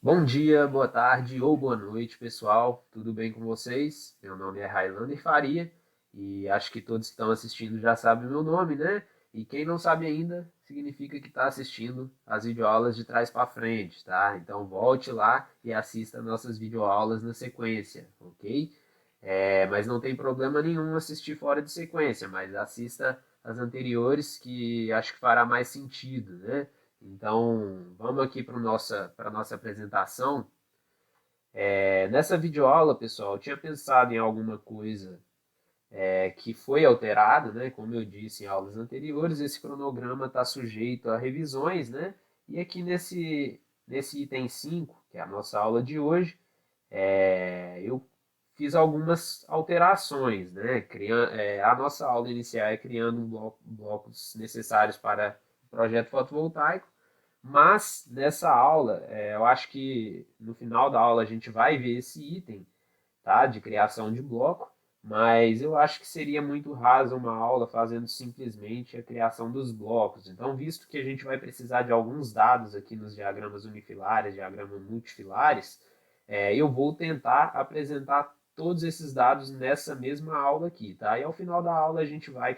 Bom dia, boa tarde ou boa noite, pessoal. Tudo bem com vocês? Meu nome é Railander Faria e acho que todos que estão assistindo já sabem o meu nome, né? E quem não sabe ainda, significa que está assistindo as videoaulas de trás para frente, tá? Então volte lá e assista nossas videoaulas na sequência, ok? Mas não tem problema nenhum assistir fora de sequência, mas assista as anteriores que acho que fará mais sentido, né? Então, vamos aqui para nossa apresentação. Nessa videoaula, pessoal, eu tinha pensado em alguma coisa que foi alterado, né? Como eu disse em aulas anteriores, esse cronograma está sujeito a revisões, né? E aqui nesse item 5, que é a nossa aula de hoje, eu fiz algumas alterações, né? A nossa aula inicial é criando blocos necessários para o projeto fotovoltaico, mas nessa aula, eu acho que no final da aula a gente vai ver esse item, tá? De criação de bloco, mas eu acho que seria muito raso uma aula fazendo simplesmente a criação dos blocos. Então, visto que a gente vai precisar de alguns dados aqui nos diagramas unifilares, diagramas multifilares, eu vou tentar apresentar todos esses dados nessa mesma aula aqui, tá? E ao final da aula a gente vai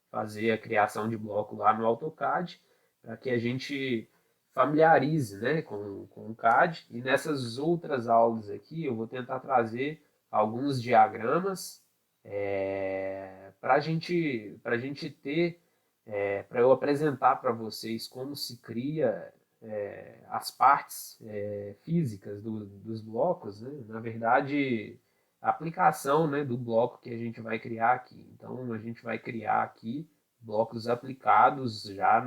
fazer a criação de bloco lá no AutoCAD, para que a gente familiarize, né, com o CAD. E nessas outras aulas aqui eu vou tentar trazer alguns diagramas para gente ter, para eu apresentar para vocês como se cria as partes físicas dos blocos, né? Na verdade, a aplicação, né, do bloco que a gente vai criar aqui. Então, a gente vai criar aqui blocos aplicados já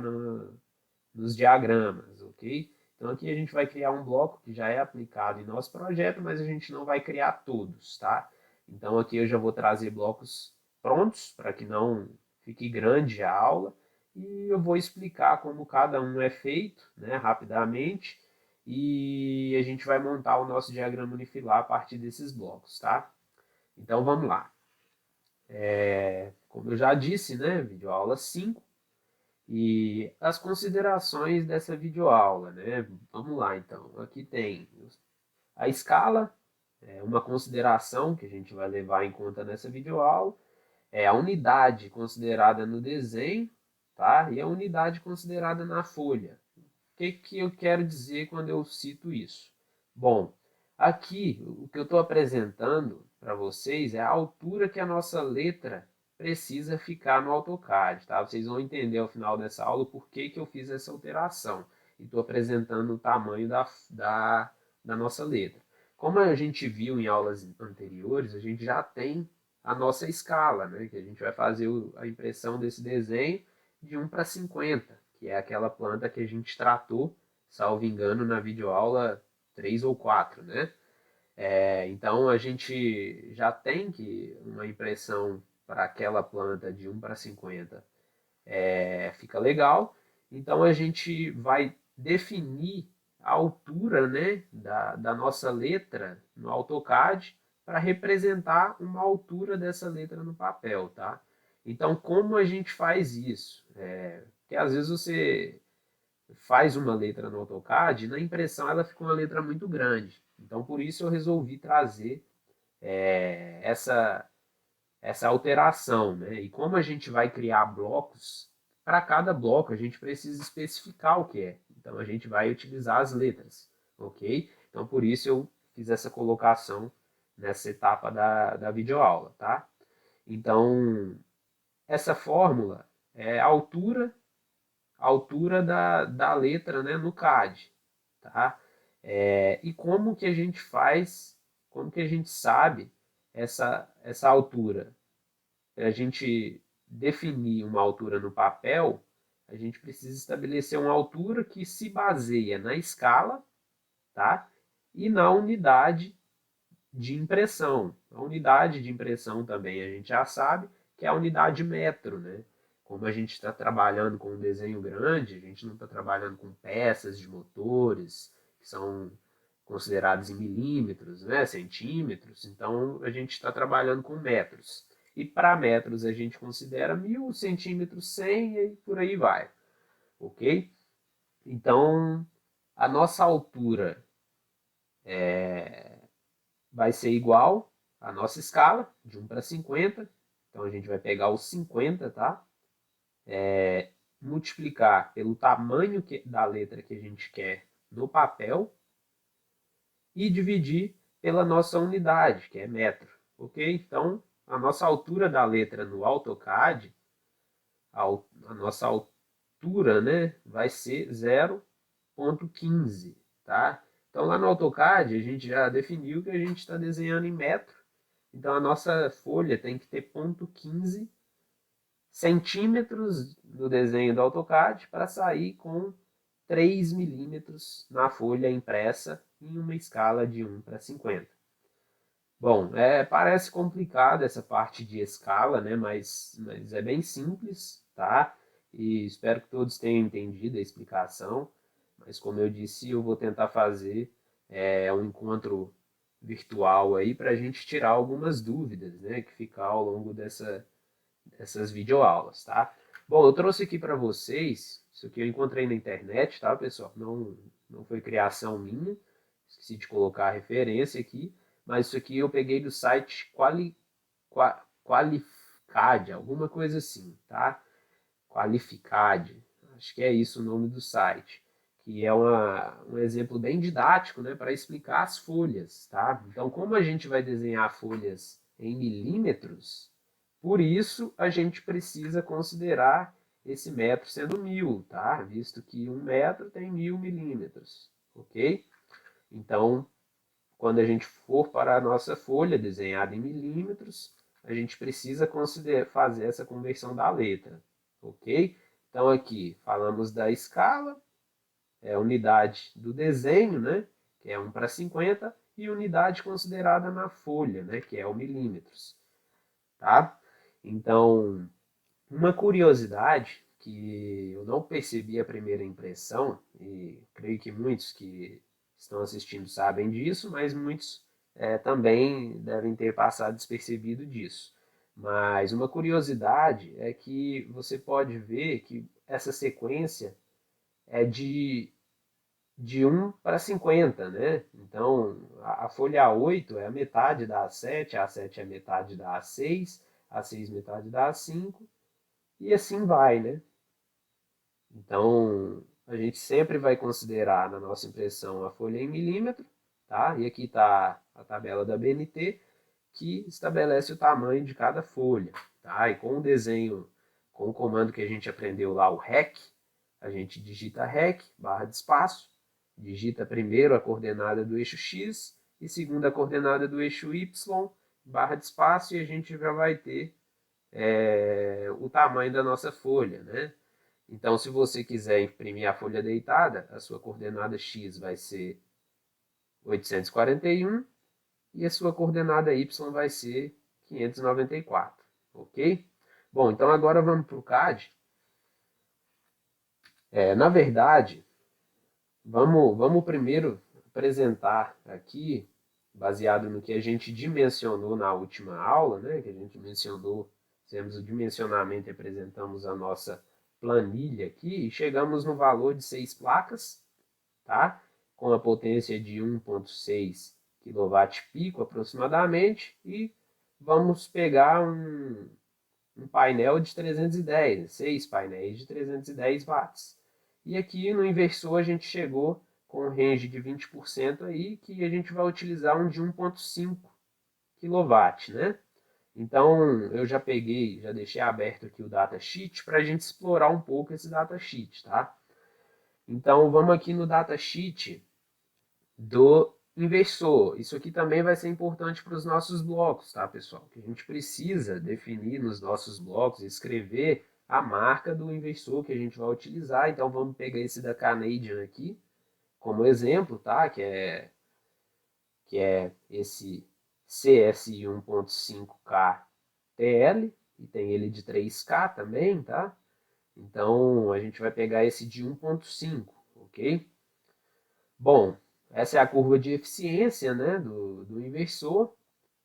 nos diagramas, ok? Então aqui a gente vai criar um bloco que já é aplicado em nosso projeto, mas a gente não vai criar todos, tá? Então aqui eu já vou trazer blocos prontos para que não fique grande a aula e eu vou explicar como cada um é feito, né, rapidamente, e a gente vai montar o nosso diagrama unifilar a partir desses blocos, tá? Então vamos lá. Como eu já disse, né, videoaula 5. E as considerações dessa videoaula, né? Vamos lá, então. Aqui tem a escala, uma consideração que a gente vai levar em conta nessa videoaula, é a unidade considerada no desenho, tá? E a unidade considerada na folha. O que que eu quero dizer quando eu cito isso? Bom, aqui o que eu estou apresentando para vocês é a altura que a nossa letra precisa ficar no AutoCAD, tá? Vocês vão entender ao final dessa aula por que que eu fiz essa alteração. E estou apresentando o tamanho da nossa letra. Como a gente viu em aulas anteriores, a gente já tem a nossa escala, né? Que a gente vai fazer a impressão desse desenho de 1:50, que é aquela planta que a gente tratou, salvo engano, na videoaula 3 ou 4, né? Então a gente já tem que uma impressão para aquela planta de 1:50 fica legal. Então a gente vai definir a altura, né, da nossa letra no AutoCAD para representar uma altura dessa letra no papel, tá? Então como a gente faz isso? Porque às vezes você faz uma letra no AutoCAD, e na impressão ela fica uma letra muito grande. Então por isso eu resolvi trazer essa alteração, né? E como a gente vai criar blocos, para cada bloco a gente precisa especificar o que é. Então a gente vai utilizar as letras, ok? Então por isso eu fiz essa colocação nessa etapa da videoaula, tá? Então essa fórmula é a altura da letra, né, no CAD, tá? E como que a gente faz, como que a gente sabe essa altura? Para a gente definir uma altura no papel, a gente precisa estabelecer uma altura que se baseia na escala, tá? E na unidade de impressão. A unidade de impressão também a gente já sabe que é a unidade metro, né? Como a gente está trabalhando com um desenho grande, a gente não está trabalhando com peças de motores que são considerados em milímetros, né, centímetros, então a gente está trabalhando com metros. E para metros a gente considera 1.000 centímetros, 100 e por aí vai, ok? Então a nossa altura vai ser igual à nossa escala, de 1 para 50. Então, a gente vai pegar os 50, tá? Multiplicar pelo tamanho da letra que a gente quer no papel e dividir pela nossa unidade, que é metro, ok? Então, a nossa altura da letra no AutoCAD, a nossa altura, né, vai ser 0,15, tá? Então, lá no AutoCAD, a gente já definiu que a gente está desenhando em metro, então a nossa folha tem que ter 0,15 centímetros no desenho do AutoCAD para sair com 3 milímetros na folha impressa em uma escala de 1 para 50. Bom, parece complicado essa parte de escala, né? Mas é bem simples, tá? E espero que todos tenham entendido a explicação. Mas como eu disse, eu vou tentar fazer um encontro virtual aí para a gente tirar algumas dúvidas, né? Que ficar ao longo dessas videoaulas, tá? Bom, eu trouxe aqui para vocês, isso aqui eu encontrei na internet, tá, pessoal? Não foi criação minha, esqueci de colocar a referência aqui, mas isso aqui eu peguei do site Qualificad, alguma coisa assim, tá? Qualificad, acho que é isso o nome do site, que é um exemplo bem didático, né, para explicar as folhas, tá? Então, como a gente vai desenhar folhas em milímetros, por isso a gente precisa considerar esse metro sendo 1000, tá? Visto que 1 metro tem 1000 milímetros, ok? Então, quando a gente for para a nossa folha desenhada em milímetros, a gente precisa fazer essa conversão da letra, ok? Então aqui falamos da escala, unidade do desenho, né? Que é 1 para 50, e unidade considerada na folha, né? Que é o milímetros, tá? Então, uma curiosidade que eu não percebi a primeira impressão, e creio que muitos que estão assistindo sabem disso, mas muitos também devem ter passado despercebido disso. Mas uma curiosidade é que você pode ver que essa sequência é de 1 para 50, né? Então, a folha A8 é a metade da A7, a A7 é a metade da A6, a A6 metade da A5, e assim vai, né? Então, a gente sempre vai considerar na nossa impressão a folha em milímetro, tá? E aqui está a tabela da BNT, que estabelece o tamanho de cada folha, tá? E com o desenho, com o comando que a gente aprendeu lá, o REC, a gente digita REC, barra de espaço, digita primeiro a coordenada do eixo X e segundo a coordenada do eixo Y, barra de espaço, e a gente já vai ter o tamanho da nossa folha, né? Então, se você quiser imprimir a folha deitada, a sua coordenada X vai ser 841 e a sua coordenada Y vai ser 594, ok? Bom, então agora vamos para o CAD. Na verdade, vamos primeiro apresentar aqui, baseado no que a gente dimensionou na última aula, né? Que a gente mencionou, fizemos o dimensionamento e apresentamos a nossa planilha aqui e chegamos no valor de 6 placas, tá? Com a potência de 1,6 kW aproximadamente, e vamos pegar um painel de 310, 6 painéis de 310 watts. E aqui no inversor a gente chegou com um range de 20% aí, que a gente vai utilizar um de 1,5 kW, né? Então eu já peguei, já deixei aberto aqui o datasheet para a gente explorar um pouco esse datasheet, tá? Então vamos aqui no datasheet do inversor. Isso aqui também vai ser importante para os nossos blocos, tá, pessoal? Que a gente precisa definir nos nossos blocos, escrever a marca do inversor que a gente vai utilizar. Então vamos pegar esse da Canadian aqui como exemplo, tá? Que é esse CSI 1.5K TL, e tem ele de 3K também, tá? Então a gente vai pegar esse de 1.5, ok? Bom, essa é a curva de eficiência, né, do inversor.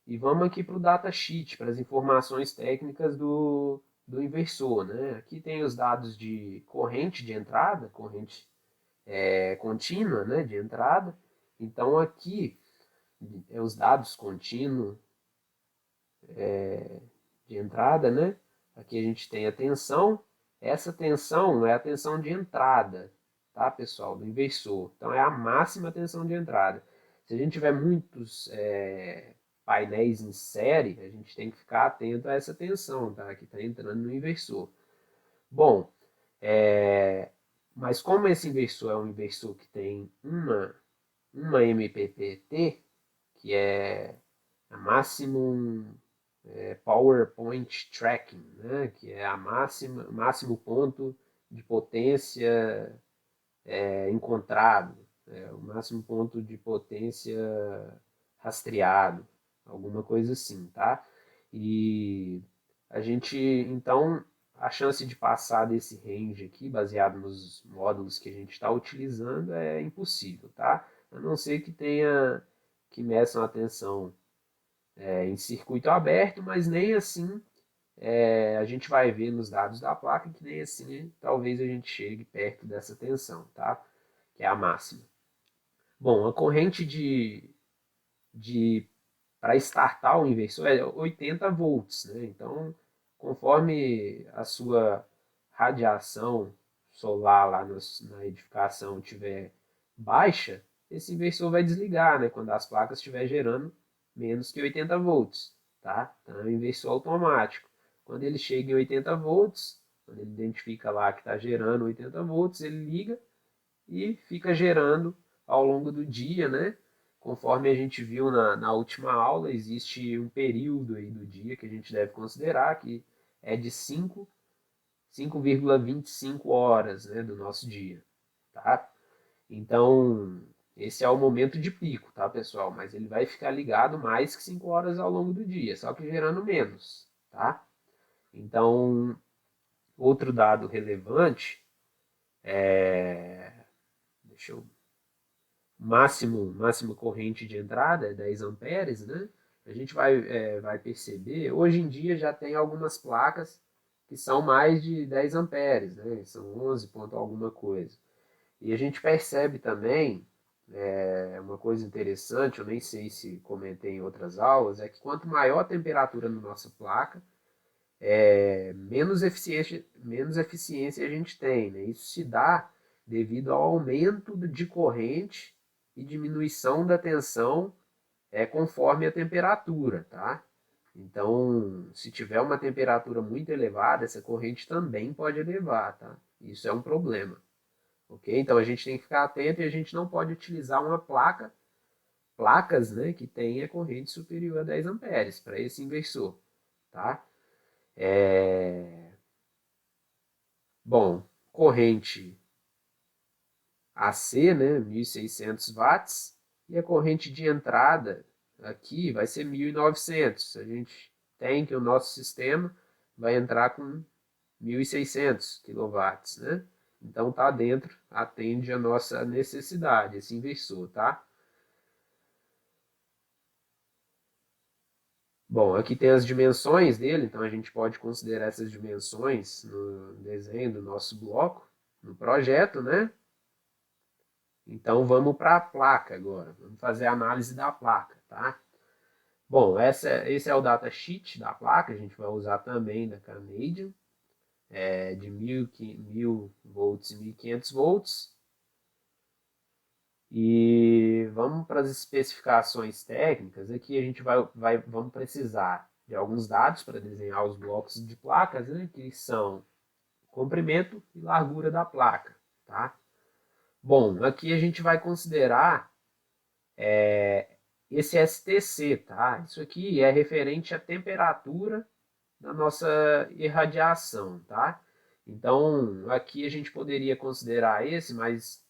E vamos aqui para o datasheet, para as informações técnicas do inversor, né? Aqui tem os dados de corrente de entrada, corrente contínua, né, de entrada, Então aqui, os dados contínuos de entrada, né? Aqui a gente tem a tensão. Essa tensão é a tensão de entrada, tá, pessoal? Do inversor. Então é a máxima tensão de entrada. Se a gente tiver muitos painéis em série, a gente tem que ficar atento a essa tensão, tá? Que está entrando no inversor. Bom, mas como esse inversor é um inversor que tem uma MPPT, que é a Maximum PowerPoint Tracking, né, que é a máximo ponto de potência encontrado, o máximo ponto de potência rastreado, alguma coisa assim, tá? E a gente, então, a chance de passar desse range aqui, baseado nos módulos que a gente está utilizando, é impossível, tá? A não ser que tenha, que meçam a tensão em circuito aberto, mas nem assim a gente vai ver nos dados da placa que nem assim talvez a gente chegue perto dessa tensão, tá? Que é a máxima. Bom, a corrente de para startar o inversor é 80 volts, né? Então, conforme a sua radiação solar lá na edificação tiver baixa, esse inversor vai desligar, né? Quando as placas estiver gerando menos que 80 volts, tá? Então, é um inversor automático. Quando ele chega em 80 volts, quando ele identifica lá que está gerando 80 volts, ele liga e fica gerando ao longo do dia, né? Conforme a gente viu na última aula, existe um período aí do dia que a gente deve considerar, que é de 5,25 horas, né, do nosso dia, tá? Então, esse é o momento de pico, tá, pessoal? Mas ele vai ficar ligado mais que 5 horas ao longo do dia, só que gerando menos, tá? Então, outro dado relevante deixa eu máximo corrente de entrada é 10 amperes, né? A gente vai perceber, hoje em dia já tem algumas placas que são mais de 10 amperes, né? São 11 ponto alguma coisa. E a gente percebe também, uma coisa interessante, eu nem sei se comentei em outras aulas, é que quanto maior a temperatura na nossa placa, menos eficiência a gente tem, né? Isso se dá devido ao aumento de corrente e diminuição da tensão conforme a temperatura, tá? Então, se tiver uma temperatura muito elevada, essa corrente também pode elevar, tá? Isso é um problema, ok? Então a gente tem que ficar atento e a gente não pode utilizar placas, né, que tenha corrente superior a 10 amperes para esse inversor, tá? Bom, corrente AC, né, 1.600 watts, e a corrente de entrada aqui vai ser 1.900. A gente tem que o nosso sistema vai entrar com 1.600 quilowatts, né? Então tá dentro, atende a nossa necessidade, esse inversor, tá? Bom, aqui tem as dimensões dele, então a gente pode considerar essas dimensões no desenho do nosso bloco, no projeto, né? Então vamos para a placa agora. Vamos fazer a análise da placa, tá? Bom, esse é o datasheet da placa, a gente vai usar também da Canadian, de 1.000 volts e 1.500 volts. E vamos para as especificações técnicas. Aqui a gente vamos precisar de alguns dados para desenhar os blocos de placas, né, que são comprimento e largura da placa, tá? Bom, aqui a gente vai considerar esse STC, tá? Isso aqui é referente à temperatura da nossa irradiação, tá? Então, aqui a gente poderia considerar esse, mas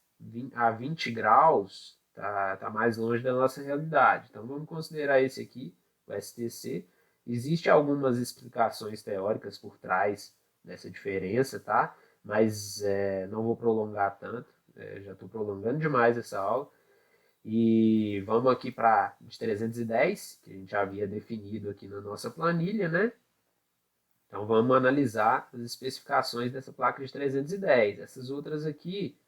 a 20 graus tá mais longe da nossa realidade. Então, vamos considerar esse aqui, o STC. Existem algumas explicações teóricas por trás dessa diferença, tá? Mas não vou prolongar tanto, já estou prolongando demais essa aula. E vamos aqui para de 310, que a gente já havia definido aqui na nossa planilha, né? Então vamos analisar as especificações dessa placa de 310. Essas outras aqui,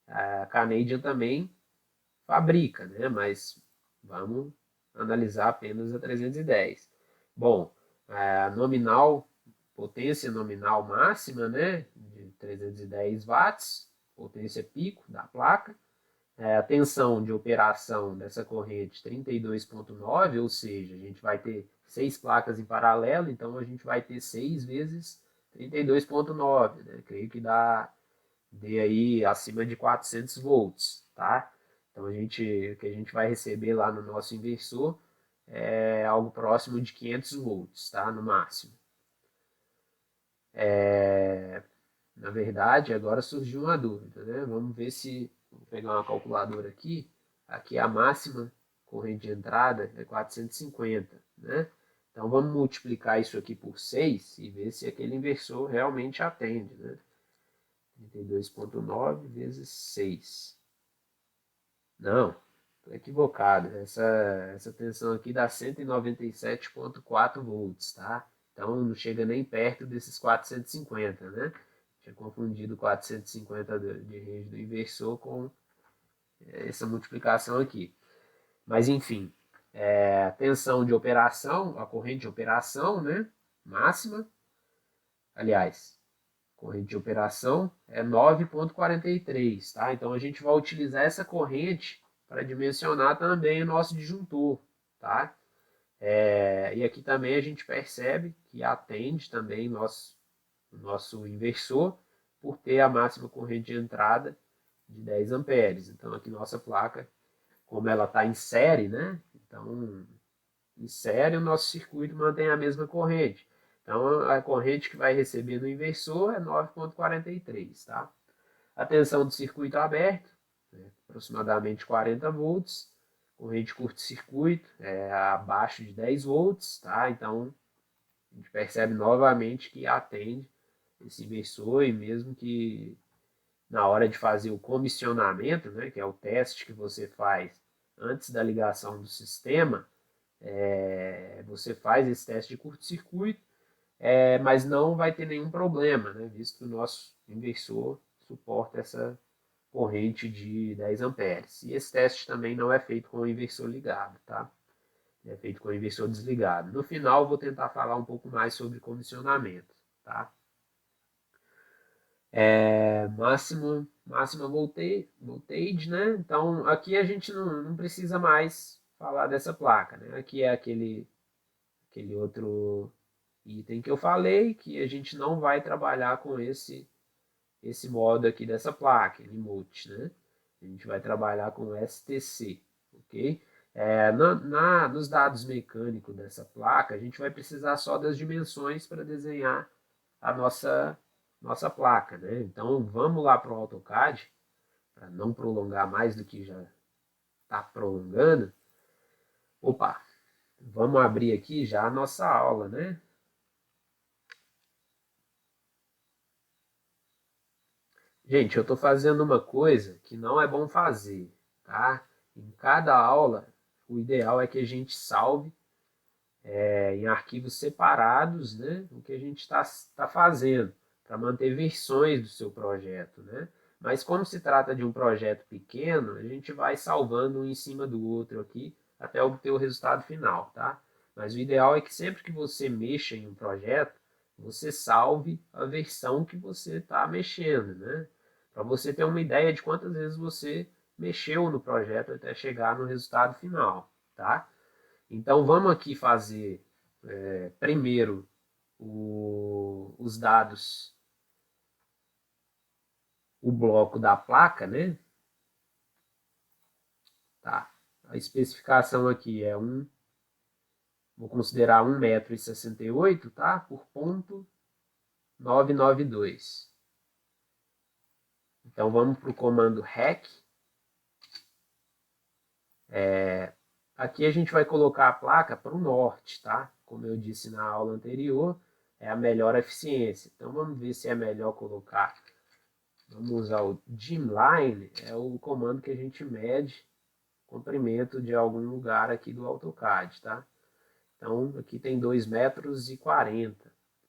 a Canadian também fabrica, né? Mas vamos analisar apenas a 310. Bom, a nominal, potência nominal máxima, né? De 310 watts, potência pico da placa. A tensão de operação dessa corrente 32,9, ou seja, a gente vai ter 6 placas em paralelo, então a gente vai ter 6 vezes 32,9, né? Creio que dê aí acima de 400 volts, tá? Então o que a gente vai receber lá no nosso inversor é algo próximo de 500 volts, tá? No máximo. Na verdade, agora surgiu uma dúvida, né? Vamos ver se, vou pegar uma calculadora aqui, aqui a máxima corrente de entrada é 450, né? Então vamos multiplicar isso aqui por 6 e ver se aquele inversor realmente atende, né? 32,9 vezes 6. Não, estou equivocado. Essa tensão aqui dá 197,4 volts, tá? Então não chega nem perto desses 450, né? Tinha confundido 450 de range do inversor com essa multiplicação aqui. Mas enfim, a tensão de operação, a corrente de operação, né? Máxima, aliás, corrente de operação é 9,43, tá? Então a gente vai utilizar essa corrente para dimensionar também o nosso disjuntor, tá? E aqui também a gente percebe que atende também o nosso inversor por ter a máxima corrente de entrada de 10 amperes. Então aqui nossa placa, como ela está em série, né? Então em série o nosso circuito mantém a mesma corrente. Então a corrente que vai receber no inversor é 9,43, tá? A tensão do circuito aberto, né, aproximadamente 40 volts. Corrente curto-circuito é abaixo de 10 volts, tá? Então a gente percebe novamente que atende esse inversor e mesmo que na hora de fazer o comissionamento, né, que é o teste que você faz antes da ligação do sistema, você faz esse teste de curto-circuito, mas não vai ter nenhum problema, né, visto que o nosso inversor suporta essa corrente de 10 amperes. E esse teste também não é feito com o inversor ligado, tá? É feito com o inversor desligado. No final, vou tentar falar um pouco mais sobre comissionamento, tá? Máxima voltage, né? Então, aqui a gente não precisa mais falar dessa placa, né? Aqui é aquele outro item que eu falei, que a gente não vai trabalhar com esse modo aqui dessa placa, remote, né? A gente vai trabalhar com STC, ok? Nos dados mecânicos dessa placa, a gente vai precisar só das dimensões para desenhar a nossa placa, né? Então, vamos lá para o AutoCAD, para não prolongar mais do que já está prolongando. Opa, vamos abrir aqui já a nossa aula, né? Gente, eu estou fazendo uma coisa que não é bom fazer, tá? Em cada aula, o ideal é que a gente salve em arquivos separados, né? O que a gente está fazendo, para manter versões do seu projeto, né? Mas como se trata de um projeto pequeno, a gente vai salvando um em cima do outro aqui, até obter o resultado final, tá? Mas o ideal é que sempre que você mexa em um projeto, você salve a versão que você está mexendo, né? Para você ter uma ideia de quantas vezes você mexeu no projeto até chegar no resultado final, tá? Então vamos aqui fazer primeiro os dados, o bloco da placa, né? Tá. A especificação aqui vou considerar 1,68 m, tá? Por ponto 992. Então vamos para o comando REC. Aqui a gente vai colocar a placa para o norte, tá? Como eu disse na aula anterior, é a melhor eficiência. Então vamos ver se é melhor colocar. Vamos usar o Dimline, é o comando que a gente mede comprimento de algum lugar aqui do AutoCAD, tá? Então aqui tem 2,40 m.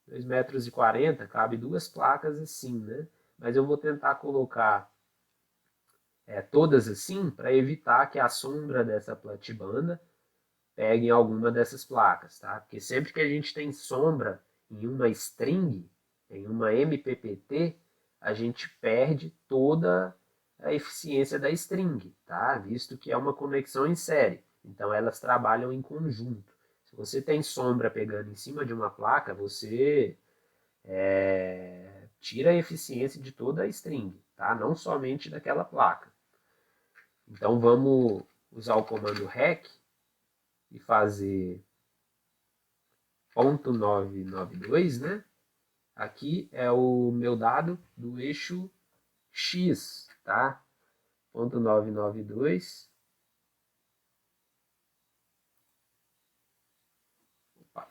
2,40 m cabe duas placas assim, né? Mas eu vou tentar colocar todas assim, para evitar que a sombra dessa platibanda pegue em alguma dessas placas, tá? Porque sempre que a gente tem sombra em uma string, em uma MPPT, a gente perde toda a eficiência da string, tá? Visto que é uma conexão em série. Então elas trabalham em conjunto. Se você tem sombra pegando em cima de uma placa, você tira a eficiência de toda a string, tá? Não somente daquela placa. Então vamos usar o comando rec e fazer .992, né? Aqui é o meu dado do eixo X, tá? Ponto 992. Opa.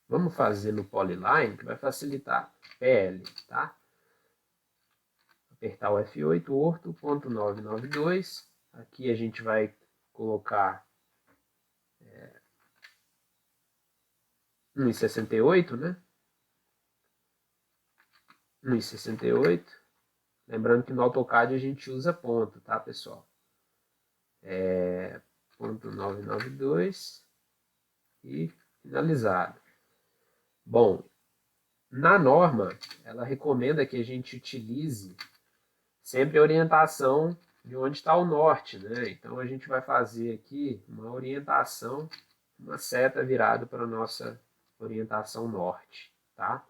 Vamos fazer no polyline, que vai facilitar. PL, tá? Apertar o F8, orto, ponto 992. Aqui a gente vai colocar 1,68, né? 1,68. Lembrando que no AutoCAD a gente usa ponto, tá, pessoal? Ponto 992 e finalizado. Bom, na norma, ela recomenda que a gente utilize sempre a orientação de onde está o norte, né? Então a gente vai fazer aqui uma orientação, uma seta virada para a nossa orientação norte, tá?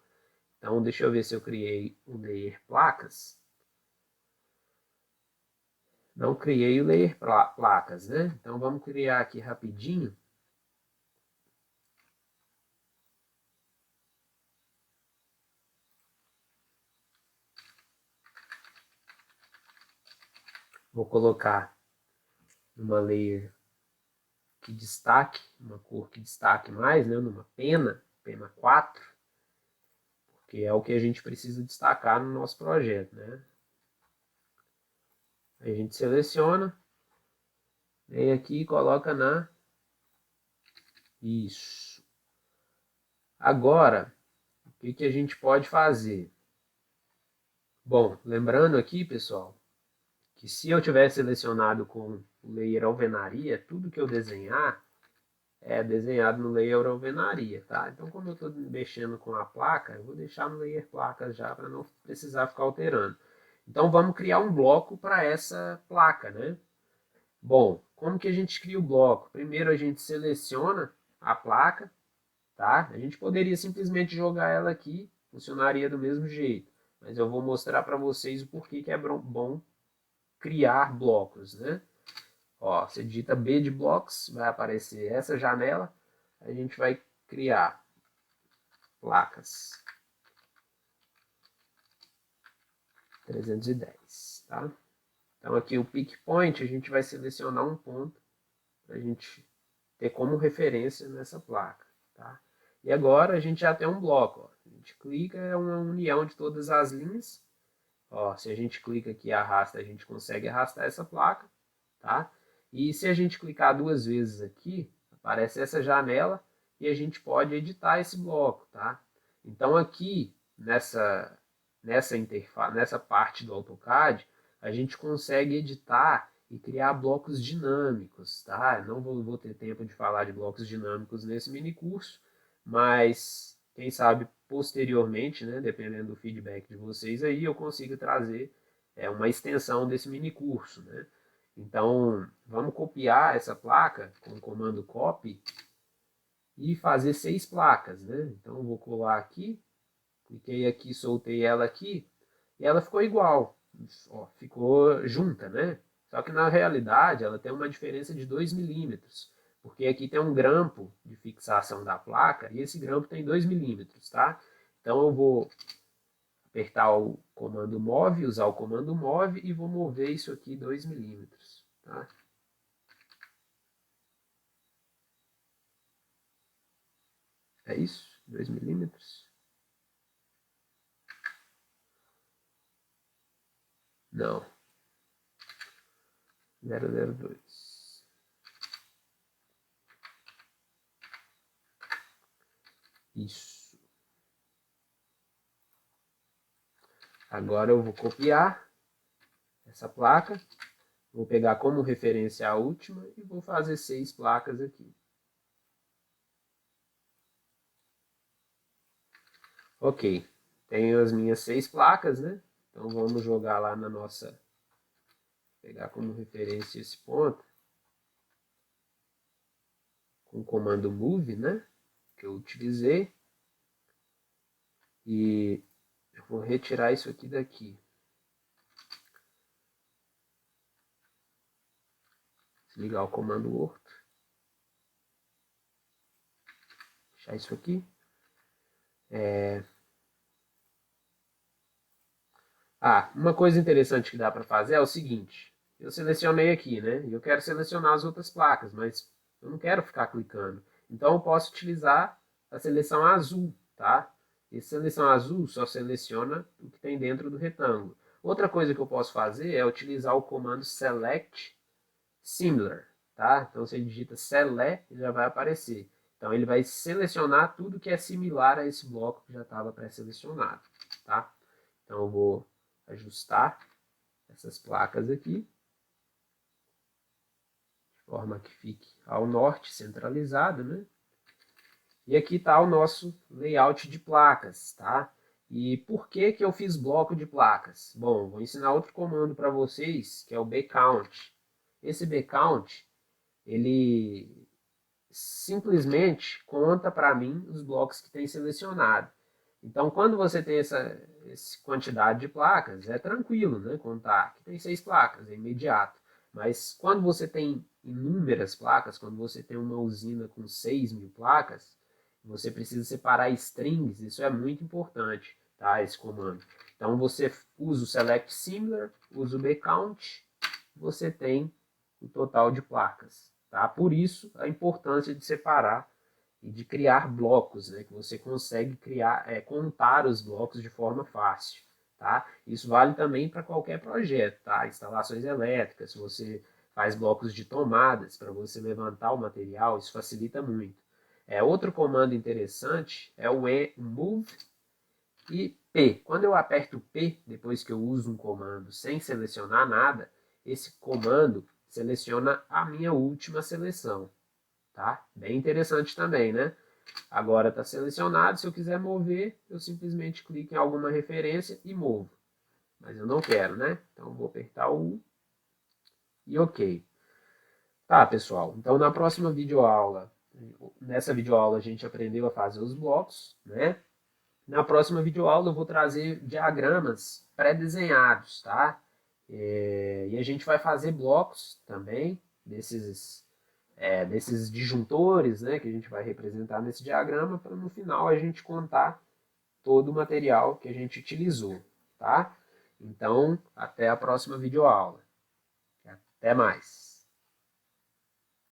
Então deixa eu ver se eu criei o layer placas. Não criei o layer placas, né? Então vamos criar aqui rapidinho. Vou colocar uma layer que destaque, uma cor que destaque mais, né? Numa pena 4, que é o que a gente precisa destacar no nosso projeto, né? Aí a gente seleciona, vem aqui e coloca na... Isso. Agora, o que a gente pode fazer? Bom, lembrando aqui, pessoal, que se eu tiver selecionado com o layer alvenaria, tudo que eu desenhar é desenhado no layer alvenaria, tá? Então, como eu estou mexendo com a placa, eu vou deixar no layer placas já para não precisar ficar alterando. Então, vamos criar um bloco para essa placa, né? Bom, como que a gente cria o bloco? Primeiro a gente seleciona a placa, tá? A gente poderia simplesmente jogar ela aqui, funcionaria do mesmo jeito. Mas eu vou mostrar para vocês o porquê que é bom criar blocos, né? Ó, você digita B de blocos, vai aparecer essa janela, a gente vai criar placas 310, tá? Então aqui o pick point, a gente vai selecionar um ponto para a gente ter como referência nessa placa, tá? E agora a gente já tem um bloco, ó. A gente clica, é uma união de todas as linhas. Ó, se a gente clica aqui e arrasta, a gente consegue arrastar essa placa, tá? E se a gente clicar duas vezes aqui, aparece essa janela e a gente pode editar esse bloco, tá? Então aqui nessa interface, nessa parte do AutoCAD, a gente consegue editar e criar blocos dinâmicos, tá? Eu não vou ter tempo de falar de blocos dinâmicos nesse mini curso, mas quem sabe posteriormente, né, dependendo do feedback de vocês aí, eu consigo trazer uma extensão desse mini curso, né? Então, vamos copiar essa placa com o comando copy e fazer 6 placas, né? Então, eu vou colar aqui, cliquei aqui, soltei ela aqui, e ela ficou igual, ó, ficou junta, né? Só que na realidade ela tem uma diferença de 2 milímetros, porque aqui tem um grampo de fixação da placa e esse grampo tem 2 milímetros, tá? Então eu vou apertar o comando move, usar o comando move e vou mover isso aqui 2 milímetros, tá? É isso? 2 milímetros? Não. 002. Isso. Agora eu vou copiar essa placa, vou pegar como referência a última e vou fazer 6 placas aqui. Ok, tenho as minhas 6 placas, né? Então vamos jogar lá na nossa, pegar como referência esse ponto, com o comando move, né? Que eu utilizei. E eu vou retirar isso aqui daqui. Desligar o comando orto. Deixar isso aqui. Uma coisa interessante que dá para fazer é o seguinte. Eu selecionei aqui, né? E eu quero selecionar as outras placas, mas eu não quero ficar clicando. Então eu posso utilizar a seleção azul, tá? E seleção azul só seleciona o que tem dentro do retângulo. Outra coisa que eu posso fazer é utilizar o comando select similar, tá? Então você digita select e já vai aparecer. Então ele vai selecionar tudo que é similar a esse bloco que já estava pré-selecionado, tá? Então eu vou ajustar essas placas aqui, de forma que fique ao norte, centralizado, né? E aqui está o nosso layout de placas, tá? E por que que eu fiz bloco de placas? Bom, vou ensinar outro comando para vocês, que é o bcount. Esse bcount, ele simplesmente conta para mim os blocos que tem selecionado. Então, quando você tem essa quantidade de placas, é tranquilo, né? Contar que tem 6 placas, é imediato. Mas quando você tem inúmeras placas, quando você tem uma usina com 6.000 placas, você precisa separar strings, isso é muito importante, tá? Esse comando. Então, você usa o select similar, usa o bcount, você tem o total de placas. Tá? Por isso, a importância de separar e de criar blocos, né? Que você consegue criar, contar os blocos de forma fácil. Tá? Isso vale também para qualquer projeto, tá? Instalações elétricas, se você faz blocos de tomadas para você levantar o material, isso facilita muito. Outro comando interessante é o move e P. Quando eu aperto P, depois que eu uso um comando sem selecionar nada, esse comando seleciona a minha última seleção. Tá? Bem interessante também, né? Agora está selecionado, se eu quiser mover, eu simplesmente clico em alguma referência e movo. Mas eu não quero, né? Então vou apertar o U e OK. Tá, pessoal? Então na próxima videoaula, nessa videoaula a gente aprendeu a fazer os blocos, né? Na próxima videoaula eu vou trazer diagramas pré-desenhados, tá? E a gente vai fazer blocos também desses disjuntores, né, que a gente vai representar nesse diagrama, para no final a gente contar todo o material que a gente utilizou, tá? Então, até a próxima videoaula. Até mais.